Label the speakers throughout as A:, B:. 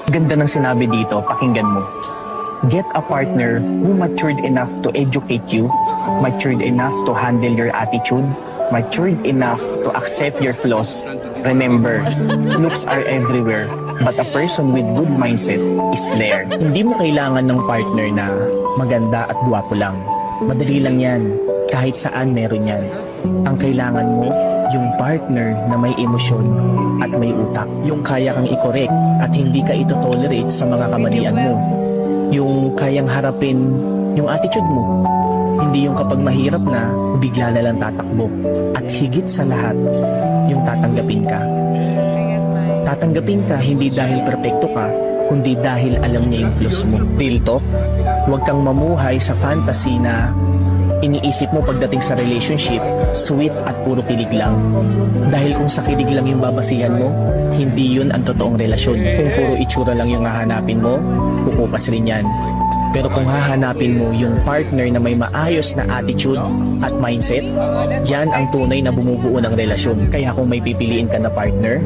A: Ganda ng sinabi dito, pakinggan mo. Get a partner who matured enough to educate you, matured enough to handle your attitude, matured enough to accept your flaws. Remember, looks are everywhere, but a person with good mindset is there. Hindi mo kailangan ng partner na maganda at gwapo lang. Madali lang yan. Kahit saan meron yan. Ang kailangan mo, yung partner na may emosyon at may utak. Yung kaya kang i-correct at hindi ka ito-tolerate sa mga kamalian mo. Yung kayang harapin yung attitude mo. Hindi yung kapag mahirap na, bigla na lang tatakbo. At higit sa lahat, yung tatanggapin ka. Tatanggapin ka hindi dahil perpekto ka, kundi dahil alam niya yung flaws mo. Real talk, huwag kang mamuhay sa fantasy na iniisip mo pagdating sa relationship, sweet at puro kilig lang. Dahil kung sa kilig lang yung babasihan mo, hindi yun ang totoong relasyon. Kung puro itsura lang yung hahanapin mo, kukupas rin yan. Pero kung hahanapin mo yung partner na may maayos na attitude at mindset, yan ang tunay na bumubuo ng relasyon. Kaya kung may pipiliin ka na partner,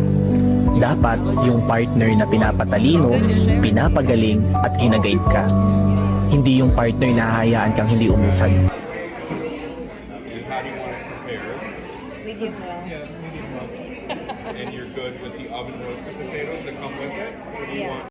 A: dapat yung partner na pinapatalino, pinapagaling at ginaguide ka. Hindi yung partner na hahayaan kang hindi umusad.
B: How do you want it prepared?
C: Medium well.
B: Yeah, medium well. And you're good with the oven roasted potatoes that come with it? Or do you
C: Yeah.
B: want